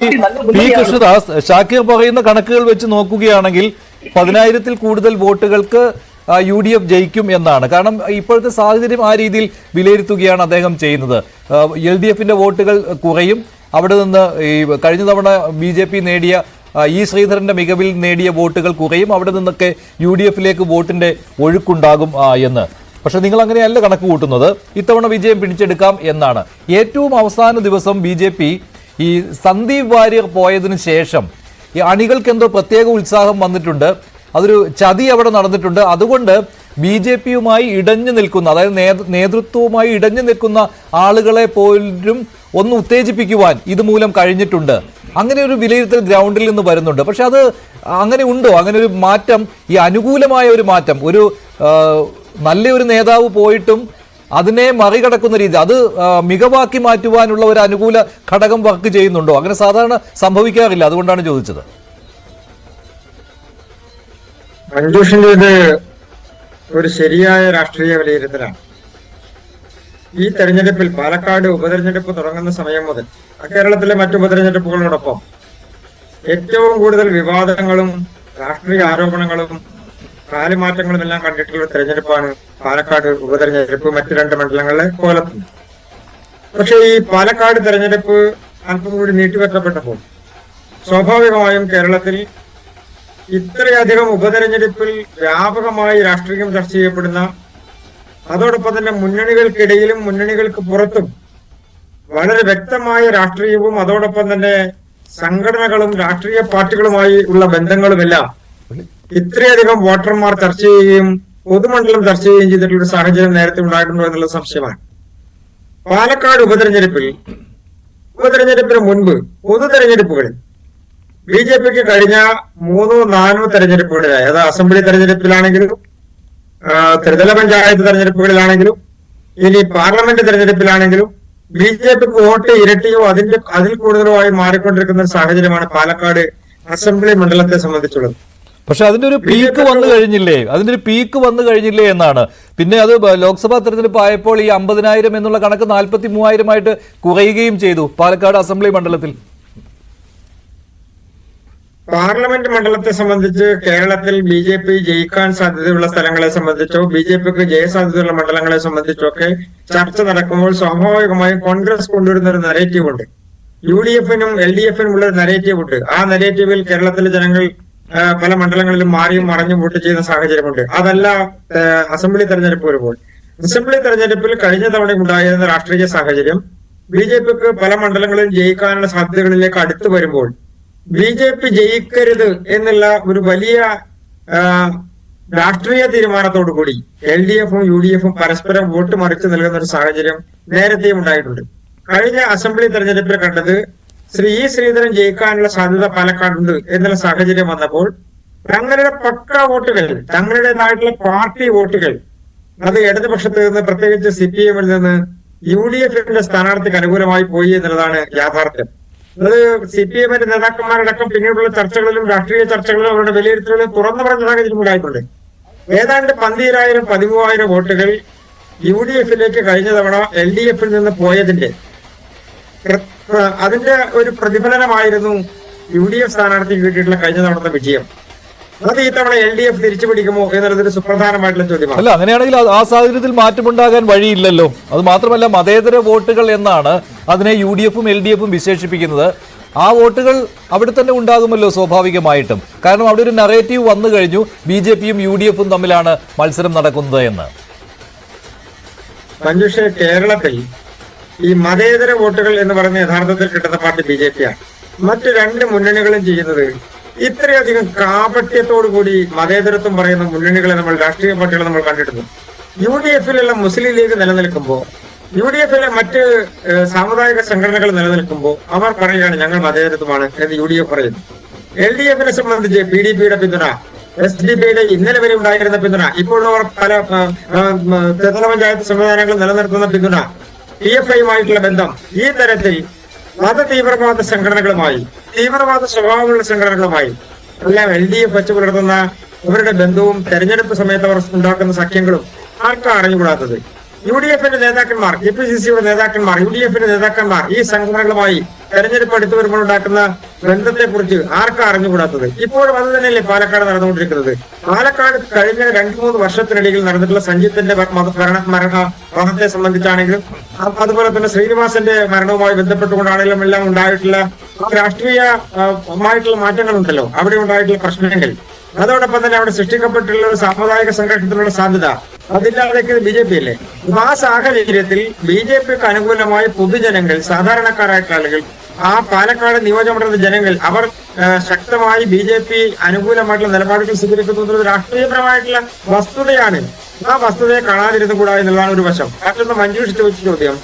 P Krishnadas, Shakir പറയുന്ന കണക്കുകൾ വെച്ച് നോക്കുകയാണെങ്കിൽ 10,000-ൽ കൂടുതൽ വോട്ടുകൾക്ക് UDF ജയിക്കും എന്നാണ്. കാരണം ഇപ്പോഴത്തെ സാഹചര്യം ആ രീതിയിൽ വിലയിരുത്തുകയാണ് അദ്ദേഹം ചെയ്യുന്നത്. LDFന്റെ വോട്ടുകൾ കുറയും. അവിടെ നിന്ന് ഈ കഴിഞ്ഞ തവണ BJP നേടിയ ശ്രീധരന്റെ മികവിൽ നേടിയ വോട്ടുകൾ കുറയും. അവിടെ നിന്നൊക്കെ UDFിലേക്ക് വോട്ടിന്റെ ഒഴുക്കുണ്ടാകും എന്ന്. പക്ഷെ നിങ്ങൾ അങ്ങനെയല്ല കണക്ക് കൂട്ടുന്നത്. ഇത്തവണ വിജയം പിടിച്ചെടുക്കാം എന്നാണ്. ഏറ്റവും അവസാന ദിവസം BJP ഈ സന്ദീപ് വാര്യർ പോയതിനു ശേഷം ഈ അണികൾക്ക് എന്തോ പ്രത്യേക ഉത്സാഹം വന്നിട്ടുണ്ട്. അതൊരു ചതി അവിടെ നടന്നിട്ടുണ്ട്. അതുകൊണ്ട് BJPയുമായി ഇടഞ്ഞു നിൽക്കുന്ന, അതായത് നേതൃത്വവുമായി ഇടഞ്ഞു നിൽക്കുന്ന ആളുകളെ പോലും ഒന്ന് ഉത്തേജിപ്പിക്കുവാൻ ഇതുമൂലം കഴിഞ്ഞിട്ടുണ്ട്. അങ്ങനെ ഒരു വിലയിരുത്തൽ ഗ്രൗണ്ടിൽ നിന്ന് വരുന്നുണ്ട്. പക്ഷെ അത് അങ്ങനെ ഉണ്ടോ? അങ്ങനെ ഒരു മാറ്റം, ഈ അനുകൂലമായ ഒരു മാറ്റം, ഒരു നല്ലൊരു നേതാവ് പോയിട്ടും അതിനെ മറികടക്കുന്ന രീതി, അത് മികവാക്കി മാറ്റുവാനുള്ള ഒരു അനുകൂല ഘടകം വർക്ക് ചെയ്യുന്നുണ്ടോ? അങ്ങനെ സാധാരണ സംഭവിക്കാറില്ല. അതുകൊണ്ടാണ് ചോദിച്ചത്. മഞ്ജുഷിന്റെ ഇത് ഒരു ശരിയായ രാഷ്ട്രീയ വിലയിരുത്തലാണ്. ഈ തെരഞ്ഞെടുപ്പിൽ പാലക്കാട് ഉപതെരഞ്ഞെടുപ്പ് തുടങ്ങുന്ന സമയം മുതൽ കേരളത്തിലെ മറ്റു ഉപതെരഞ്ഞെടുപ്പുകളോടൊപ്പം ഏറ്റവും കൂടുതൽ വിവാദങ്ങളും രാഷ്ട്രീയ ആരോപണങ്ങളും കാലുമാറ്റങ്ങളും എല്ലാം കണ്ടിട്ടുള്ള തെരഞ്ഞെടുപ്പാണ് പാലക്കാട് ഉപതെരഞ്ഞെടുപ്പ്. മറ്റു രണ്ട് മണ്ഡലങ്ങളിലെ കോലത്തും. പക്ഷെ ഈ പാലക്കാട് തെരഞ്ഞെടുപ്പ് അല്പം കൂടി നീട്ടിവെക്കപ്പെട്ടപ്പോൾ സ്വാഭാവികമായും കേരളത്തിൽ ഇത്രയധികം ഉപതെരഞ്ഞെടുപ്പിൽ വ്യാപകമായി രാഷ്ട്രീയം ചർച്ച ചെയ്യപ്പെടുന്ന, അതോടൊപ്പം തന്നെ മുന്നണികൾക്കിടയിലും മുന്നണികൾക്ക് പുറത്തും വളരെ വ്യക്തമായ രാഷ്ട്രീയവും അതോടൊപ്പം തന്നെ സംഘടനകളും രാഷ്ട്രീയ പാർട്ടികളുമായി ഉള്ള ബന്ധങ്ങളുമെല്ലാം ഇത്രയധികം വോട്ടർമാർ ചർച്ച ചെയ്യുകയും പൊതുമണ്ഡലം ചർച്ച ചെയ്യുകയും ചെയ്തിട്ടുള്ള ഒരു സാഹചര്യം നേരത്തെ ഉണ്ടായിട്ടുണ്ടോ എന്നുള്ള സംശയമാണ്. പാലക്കാട് ഉപതെരഞ്ഞെടുപ്പിന് മുൻപ് പൊതു തെരഞ്ഞെടുപ്പുകളിൽ BJPക്ക് കഴിഞ്ഞ 3-4 തെരഞ്ഞെടുപ്പുകളിലായി, അത് അസംബ്ലി തെരഞ്ഞെടുപ്പിലാണെങ്കിലും ത്രിതല പഞ്ചായത്ത് തെരഞ്ഞെടുപ്പുകളിലാണെങ്കിലും ഇനി പാർലമെന്റ് തെരഞ്ഞെടുപ്പിലാണെങ്കിലും BJPക്ക് വോട്ട് ഇരട്ടിയോ അതിൽ കൂടുതലോ ആയി മാറിക്കൊണ്ടിരിക്കുന്ന ഒരു സാഹചര്യമാണ് പാലക്കാട് അസംബ്ലി മണ്ഡലത്തെ സംബന്ധിച്ചുള്ളത്. പക്ഷെ അതിന്റെ ഒരു പീക്ക് വന്നു കഴിഞ്ഞില്ലേ എന്നാണ്. പിന്നെ അത് ലോക്സഭാ തെരഞ്ഞെടുപ്പ് ആയപ്പോൾ ഈ 50,000 എന്നുള്ള കണക്ക് 43,000 കുറയുകയും ചെയ്തു പാലക്കാട് അസംബ്ലി മണ്ഡലത്തിൽ. പാർലമെന്റ് മണ്ഡലത്തെ സംബന്ധിച്ച് കേരളത്തിൽ BJP ജയിക്കാൻ സാധ്യതയുള്ള സ്ഥലങ്ങളെ സംബന്ധിച്ചോ BJPക്ക് ജയസാധ്യതയുള്ള മണ്ഡലങ്ങളെ സംബന്ധിച്ചോ ഒക്കെ ചർച്ച നടക്കുമ്പോൾ സ്വാഭാവികമായും കോൺഗ്രസ് കൊണ്ടുവരുന്ന ഒരു നരേറ്റീവ് ഉണ്ട്. UDFനും LDFനും ഉള്ള ഒരു നരേറ്റീവ് ഉണ്ട്. ആ നരേറ്റീവിൽ കേരളത്തിലെ ജനങ്ങൾ പല മണ്ഡലങ്ങളിലും മാറിയും മറഞ്ഞും വോട്ട് ചെയ്യുന്ന സാഹചര്യമുണ്ട്. അതല്ല അസംബ്ലി തെരഞ്ഞെടുപ്പ് വരുമ്പോൾ. അസംബ്ലി തെരഞ്ഞെടുപ്പിൽ കഴിഞ്ഞ തവണ ഉണ്ടായിരുന്ന രാഷ്ട്രീയ സാഹചര്യം BJPക്ക് പല മണ്ഡലങ്ങളിലും ജയിക്കാനുള്ള സാധ്യതകളിലേക്ക് അടുത്തു വരുമ്പോൾ BJP ജയിക്കരുത് എന്നുള്ള ഒരു വലിയ രാഷ്ട്രീയ തീരുമാനത്തോടു കൂടി LDFും UDFും പരസ്പരം വോട്ട് മറിച്ച് നൽകുന്ന ഒരു സാഹചര്യം നേരത്തെയും ഉണ്ടായിട്ടുണ്ട്. കഴിഞ്ഞ അസംബ്ലി തെരഞ്ഞെടുപ്പിൽ കണ്ടത് ശ്രീധരൻ ജയിക്കാനുള്ള സാധ്യത പാലക്കാടുണ്ട് എന്നുള്ള സാഹചര്യം വന്നപ്പോൾ തങ്ങളുടെ പക്ക വോട്ടുകൾ, തങ്ങളുടേതായിട്ടുള്ള പാർട്ടി വോട്ടുകൾ, അത് ഇടതുപക്ഷത്ത് നിന്ന് പ്രത്യേകിച്ച് CPMൽ നിന്ന് UDFന്റെ സ്ഥാനാർത്ഥിക്ക് അനുകൂലമായി പോയി എന്നുള്ളതാണ് യാഥാർത്ഥ്യം. അത് CPMന്റെ നേതാക്കന്മാരടക്കം പിന്നീടുള്ള ചർച്ചകളിലും രാഷ്ട്രീയ ചർച്ചകളിലും അവരുടെ വിലയിരുത്തലുകളിലും തുറന്നു പറഞ്ഞ സാഹചര്യം ഉണ്ടായിട്ടുണ്ട്. ഏതാണ്ട് 12,000-13,000 വോട്ടുകൾ UDFിലേക്ക് കഴിഞ്ഞ തവണ LDFിൽ നിന്ന് പോയതിന്റെ അതിന്റെ ഒരു പ്രതിഫലനമായിരുന്നു UDF സ്ഥാനാർത്ഥിക്ക് കിട്ടിയിട്ടുള്ള കഴിഞ്ഞ തവണത്തെ വിജയം. അത് ഈ തവണ LDF തിരിച്ചു പിടിക്കുമോ എന്നുള്ളതൊരു സുപ്രധാനമായിട്ടുള്ള ചോദ്യമാണ്. അല്ല, അങ്ങനെയാണെങ്കിൽ ആ സാഹചര്യത്തിൽ മാറ്റമുണ്ടാകാൻ വഴിയില്ലല്ലോ. അത് മാത്രമല്ല, മതേതര വോട്ടുകൾ എന്നാണ് അതിനെ UDFും LDFും വിശേഷിപ്പിക്കുന്നത്. ആ വോട്ടുകൾ അവിടെ തന്നെ ഉണ്ടാകുമല്ലോ സ്വാഭാവികമായിട്ടും. കാരണം അവിടെ ഒരു നറേറ്റീവ് വന്നു കഴിഞ്ഞു, BJPയും UDFും തമ്മിലാണ് മത്സരം നടക്കുന്നത് എന്ന്. മഞ്ജുഷ, കേരളത്തിൽ ഈ മതേതര വോട്ടുകൾ എന്ന് പറഞ്ഞ യഥാർത്ഥത്തിൽ കിട്ടുന്ന പാർട്ടി BJPയാണ്. മറ്റു രണ്ട് മുന്നണികളും ചെയ്യുന്നത് ഇത്രയധികം കാപട്യത്തോടു കൂടി മതേതരത്വം പറയുന്ന മുന്നണികളെ രാഷ്ട്രീയ പാർട്ടികളെ നമ്മൾ കണ്ടിട്ടുണ്ട്. UDFിലുള്ള മുസ്ലിം ലീഗ് നിലനിൽക്കുമ്പോൾ, UDFിലെ മറ്റ് സാമുദായിക സംഘടനകൾ നിലനിൽക്കുമ്പോൾ അവർ പറയുകയാണ് ഞങ്ങൾ മതേതരത്വമാണ് എന്ന് UDF പറയുന്നു. LDFിനെ സംബന്ധിച്ച് PDPയുടെ പിന്തുണ, SDP ഇന്നലെ വരെ ഉണ്ടായിരുന്ന പിന്തുണ, ഇപ്പോഴുള്ളവർ പല ത്രിതല പഞ്ചായത്ത് സംവിധാനങ്ങൾ നിലനിർത്തുന്ന പിന്തുണ, PFIയുമായിട്ടുള്ള ബന്ധം, ഈ തരത്തിൽ മത തീവ്രവാദ സംഘടനകളുമായി, തീവ്രവാദ സ്വഭാവമുള്ള സംഘടനകളുമായി എല്ലാം LDF വെച്ച് പുലർത്തുന്ന അവരുടെ ബന്ധവും തെരഞ്ഞെടുപ്പ് സമയത്ത് അവർ ഉണ്ടാക്കുന്ന സഖ്യങ്ങളും ആർക്കാണ് അറിഞ്ഞുകൂടാത്തത്? UDFന്റെ നേതാക്കന്മാർ, KPCCയുടെ നേതാക്കന്മാർ, UDFന്റെ നേതാക്കന്മാർ ഈ സംഘടനകളുമായി തെരഞ്ഞെടുപ്പ് അടുത്ത് വരുമ്പോൾ ഉണ്ടാക്കുന്ന ബന്ധത്തെ കുറിച്ച് ആർക്കാ അറിഞ്ഞുകൂടാത്തത്? ഇപ്പോഴും അത് തന്നെയല്ലേ പാലക്കാട് നടന്നുകൊണ്ടിരിക്കുന്നത്. പാലക്കാട് കഴിഞ്ഞ 2-3 വർഷത്തിനിടയിൽ നടന്നിട്ടുള്ള സഞ്ജിത്തിന്റെ മരണത്തെ സംബന്ധിച്ചാണെങ്കിലും അതുപോലെ തന്നെ ശ്രീനിവാസന്റെ മരണവുമായി ബന്ധപ്പെട്ടുകൊണ്ടാണെങ്കിലും എല്ലാം ഉണ്ടായിട്ടുള്ള രാഷ്ട്രീയമായിട്ടുള്ള മാറ്റങ്ങളുണ്ടല്ലോ, അവിടെ ഉണ്ടായിട്ടുള്ള പ്രശ്നങ്ങൾ, അതോടൊപ്പം തന്നെ അവിടെ സൃഷ്ടിക്കപ്പെട്ടുള്ള ഒരു സാമുദായിക സംഘർഷത്തിനുള്ള സാധ്യത, അതില്ലാതൊക്കെ BJP അല്ലേ. ആ സാഹചര്യത്തിൽ BJPക്ക് അനുകൂലമായ പൊതുജനങ്ങൾ, സാധാരണക്കാരായിട്ടുള്ള ആളുകൾ, ആ പാലക്കാട് നിയോജകമണ്ഡലത്തിലെ ജനങ്ങൾ, അവർ ശക്തമായി BJP അനുകൂലമായിട്ടുള്ള നിലപാടുകൾ സ്വീകരിക്കുന്നത് രാഷ്ട്രീയപരമായിട്ടുള്ള വസ്തുതയാണ്. ആ വസ്തുതയെ കാണാതിരുന്നു കൂടാ എന്നുള്ളതാണ് ഒരു വശം. മറ്റൊന്ന് മഞ്ജുഷ് ചോദിച്ച ചോദ്യം,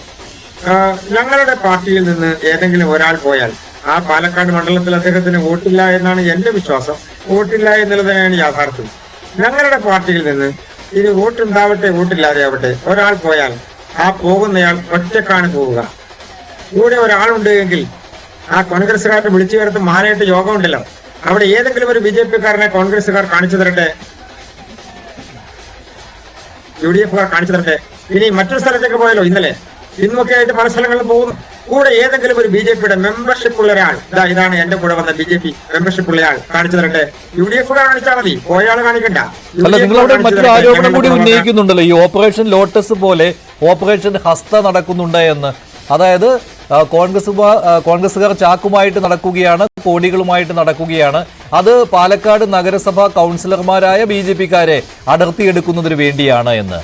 ഞങ്ങളുടെ പാർട്ടിയിൽ നിന്ന് ഏതെങ്കിലും ഒരാൾ പോയാൽ ആ പാലക്കാട് മണ്ഡലത്തിൽ അദ്ദേഹത്തിന് വോട്ടില്ല എന്നാണ് എന്റെ വിശ്വാസം. വോട്ടില്ല എന്നുള്ളത് തന്നെയാണ് യാഥാർത്ഥ്യം. ഞങ്ങളുടെ പാർട്ടിയിൽ നിന്ന് ഇനി വോട്ടുണ്ടാവട്ടെ വോട്ടില്ലാതെ ആവട്ടെ, ഒരാൾ പോയാൽ ആ പോകുന്നയാൾ ഒറ്റക്കാണ് പോവുക. കൂടെ ഒരാളുണ്ട് എങ്കിൽ ആ കോൺഗ്രസ്സുകാരുടെ വിളിച്ചു ചേർത്ത് മാനായിട്ട് യോഗം ഉണ്ടല്ലോ, അവിടെ ഏതെങ്കിലും ഒരു BJPക്കാരനെ കോൺഗ്രസ്സുകാർ കാണിച്ചു തരട്ടെ, UDFകാർ കാണിച്ചു തരട്ടെ. ഇനി മറ്റൊരു സ്ഥലത്തേക്ക് പോയല്ലോ, ഇന്നൊക്കെ ആയിട്ട് പല സ്ഥലങ്ങളിൽ പോകുന്നു. കൂടെ ഏതെങ്കിലും ഒരു BJPയുടെ മെമ്പർഷിപ്പ് ഉള്ള ഒരാൾ, ഇതാണ് എന്റെ കൂടെ വന്ന BJP മെമ്പർഷിപ്പ് ഉള്ള ആൾ കാണിച്ചു തരട്ടെ. UDF കാണിച്ചാൽ മതി, പോയാൾ കാണിക്കണ്ട. അല്ല, നിങ്ങളവിടെ മറ്റൊരു ആരോപണം കൂടി ഉന്നയിക്കുന്നുണ്ടല്ലോ, ഈ ഓപ്പറേഷൻ ലോട്ടസ് പോലെ ഓപ്പറേഷൻ ഹസ്ത നടക്കുന്നുണ്ട് എന്ന്. അതായത് കോൺഗ്രസുകാർ ചാക്കുമായിട്ട് നടക്കുകയാണ്, കോടികളുമായിട്ട് നടക്കുകയാണ്. അത് പാലക്കാട് നഗരസഭാ കൗൺസിലർമാരായ BJPക്കാരെ അടർത്തിയെടുക്കുന്നതിന് വേണ്ടിയാണ് എന്ന്.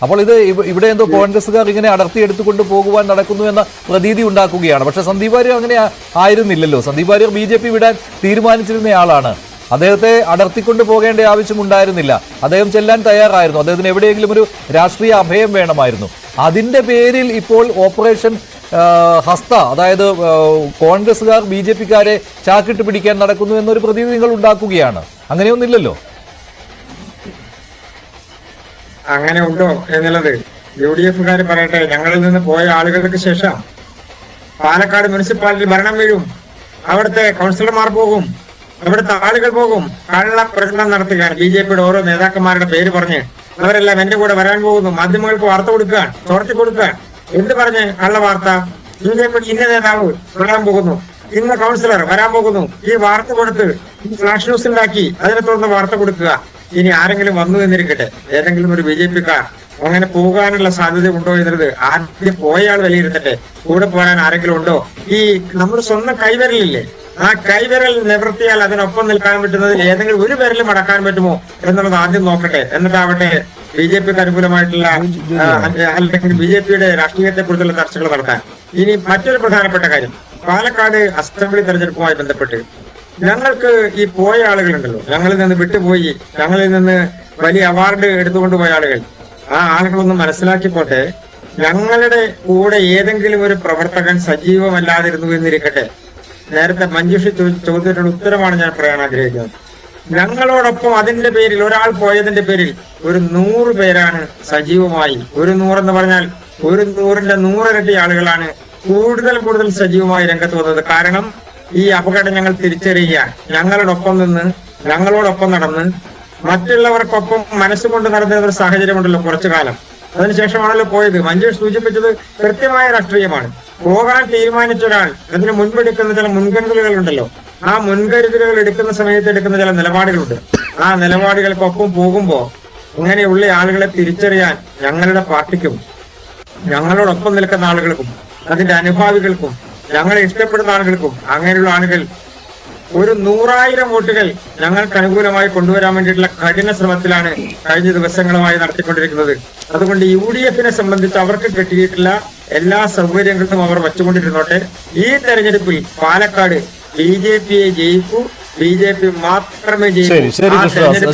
അപ്പോൾ ഇത് ഇവിടെ എന്തോ കോൺഗ്രസുകാർ ഇങ്ങനെ അടർത്തിയെടുത്തുകൊണ്ട് പോകുവാൻ നടക്കുന്നു എന്ന പ്രതീതി ഉണ്ടാക്കുകയാണ്. പക്ഷെ സന്ദീപ് വാര്യർ അങ്ങനെ ആയിരുന്നില്ലല്ലോ. സന്ദീപ് വാര്യർ BJP വിടാൻ തീരുമാനിച്ചിരുന്നയാളാണ്. അദ്ദേഹത്തെ അടർത്തിക്കൊണ്ട് പോകേണ്ട ആവശ്യമുണ്ടായിരുന്നില്ല. അദ്ദേഹം ചെല്ലാൻ തയ്യാറായിരുന്നു. അദ്ദേഹത്തിന് എവിടെയെങ്കിലും ഒരു രാഷ്ട്രീയ അഭയം വേണമായിരുന്നു. അതിന്റെ പേരിൽ ഇപ്പോൾ ഓപ്പറേഷൻ ഹസ്ത, അതായത് കോൺഗ്രസുകാർ BJPക്കാരെ ചാക്കിട്ട് പിടിക്കാൻ നടക്കുന്നു എന്നൊരു പ്രതീതി നിങ്ങൾ ഉണ്ടാക്കുകയാണ്. അങ്ങനെയൊന്നുമില്ലല്ലോ. അങ്ങനെ ഉണ്ടോ എന്നുള്ളത് UDFക്കാർ പറയട്ടെ. ഞങ്ങളിൽ നിന്ന് പോയ ആളുകൾക്ക് ശേഷം പാലക്കാട് മുനിസിപ്പാലിറ്റി ഭരണം വീഴും, അവിടുത്തെ കൗൺസിലർമാർ പോകും, അവിടുത്തെ ആളുകൾ പോകും, കള്ള പ്രചരണം നടത്തുകയാണ്. BJPയുടെ ഓരോ നേതാക്കന്മാരുടെ പേര് പറഞ്ഞ് അവരെല്ലാം എന്റെ കൂടെ വരാൻ പോകുന്നു, മാധ്യമങ്ങൾക്ക് വാർത്ത കൊടുക്കാൻ, ചോർത്തി കൊടുക്കാൻ. എന്ത് പറഞ്ഞ് കള്ള വാർത്ത? BJP ഇന്ന നേതാവ് വരാൻ പോകുന്നു, ഇന്ന കൗൺസിലർ വരാൻ പോകുന്നു, ഈ വാർത്ത കൊടുത്ത് ഫ്ലാഷ് ന്യൂസ് ഉണ്ടാക്കി അതിനെ തുടർന്ന് വാർത്ത കൊടുക്കുക. ഇനി ആരെങ്കിലും വന്നു എന്നിരിക്കട്ടെ, ഏതെങ്കിലും ഒരു BJPക്കാർ അങ്ങനെ പോകാനുള്ള സാധ്യത ഉണ്ടോ എന്നുള്ളത് ആദ്യം പോയയാൾ വിലയിരുത്തട്ടെ. കൂടെ പോരാൻ ആരെങ്കിലും ഉണ്ടോ? ഈ നമ്മുടെ സ്വന്തം കൈവിരലില്ലേ, ആ കൈവിരൽ നിവർത്തിയാൽ അതിനൊപ്പം നിൽക്കാൻ പറ്റുന്നത് ഏതെങ്കിലും ഒരു വിരൽ മടക്കാൻ പറ്റുമോ എന്നുള്ളത് ആദ്യം നോക്കട്ടെ. എന്നിട്ടാവട്ടെ BJPക്ക് അനുകൂലമായിട്ടുള്ള അല്ലെങ്കിൽ BJPയുടെ രാഷ്ട്രീയത്തെ കുറിച്ചുള്ള ചർച്ചകൾ നടത്താൻ. ഇനി മറ്റൊരു പ്രധാനപ്പെട്ട കാര്യം, പാലക്കാട് അസംബ്ലി തെരഞ്ഞെടുപ്പുമായി ബന്ധപ്പെട്ട് ഞങ്ങൾക്ക് ഈ പോയ ആളുകളുണ്ടല്ലോ, ഞങ്ങളിൽ നിന്ന് വിട്ടുപോയി, ഞങ്ങളിൽ നിന്ന് വലിയ അവാർഡ് എടുത്തുകൊണ്ടുപോയ ആളുകൾ, ആ ആളുകളൊന്ന് മനസ്സിലാക്കിപ്പോട്ടെ. ഞങ്ങളുടെ കൂടെ ഏതെങ്കിലും ഒരു പ്രവർത്തകൻ സജീവമല്ലാതിരുന്നു എന്നിരിക്കട്ടെ, നേരത്തെ മഞ്ജുഷി ചോദ്യത്തിനുള്ള ഉത്തരമാണ് ഞാൻ പറയാൻ ആഗ്രഹിക്കുന്നത്. ഞങ്ങളോടൊപ്പം അതിന്റെ പേരിൽ ഒരാൾ പോയതിന്റെ പേരിൽ ഒരു 100 പേരാണ് സജീവമായി. ഒരു 100 എന്ന് പറഞ്ഞാൽ ഒരു 100ന്റെ 100 ഇരട്ടി ആളുകളാണ് കൂടുതൽ സജീവമായി രംഗത്ത് വന്നത്. കാരണം ഈ അപകടം ഞങ്ങൾ തിരിച്ചറിയുക, ഞങ്ങളോടൊപ്പം നിന്ന്, ഞങ്ങളോടൊപ്പം നടന്ന്, മറ്റുള്ളവർക്കൊപ്പം മനസ്സുകൊണ്ട് നടന്നിരുന്ന ഒരു സാഹചര്യമുണ്ടല്ലോ കുറച്ചു കാലം. അതിനുശേഷമാണല്ലോ പോയത്. മഞ്ജുഷ് സൂചിപ്പിച്ചത് കൃത്യമായ രാഷ്ട്രീയമാണ്. പോകാൻ തീരുമാനിച്ച ഒരാൾ അതിന് മുൻപെടുക്കുന്ന ചില മുൻകരുതലുകളുണ്ടല്ലോ, ആ മുൻകരുതലുകൾ എടുക്കുന്ന സമയത്ത് എടുക്കുന്ന ചില നിലപാടുകളുണ്ട്. ആ നിലപാടുകൾക്കൊപ്പം പോകുമ്പോ ഇങ്ങനെയുള്ള ആളുകളെ തിരിച്ചറിയാൻ ഞങ്ങളുടെ പാർട്ടിക്കും ഞങ്ങളോടൊപ്പം നിൽക്കുന്ന ആളുകൾക്കും അതിന്റെ അനുഭാവികൾക്കും ഞങ്ങളെ ഇഷ്ടപ്പെടുന്ന ആളുകൾക്കും അങ്ങനെയുള്ള ആളുകൾ ഒരു 100,000 വോട്ടുകൾ ഞങ്ങൾക്ക് അനുകൂലമായി കൊണ്ടുവരാൻ വേണ്ടിയിട്ടുള്ള കഠിന ശ്രമത്തിലാണ് കഴിഞ്ഞ ദിവസങ്ങളുമായി നടത്തിക്കൊണ്ടിരിക്കുന്നത്. അതുകൊണ്ട് UDFനെ സംബന്ധിച്ച് അവർക്ക് കിട്ടിയിട്ടുള്ള എല്ലാ സൗകര്യങ്ങളും അവർ വച്ചുകൊണ്ടിരുന്നോട്ടെ. ഈ തെരഞ്ഞെടുപ്പിൽ പാലക്കാട് BJPയെ ജയിക്കൂ, BJP മാത്രമേ ജയിക്കൂ.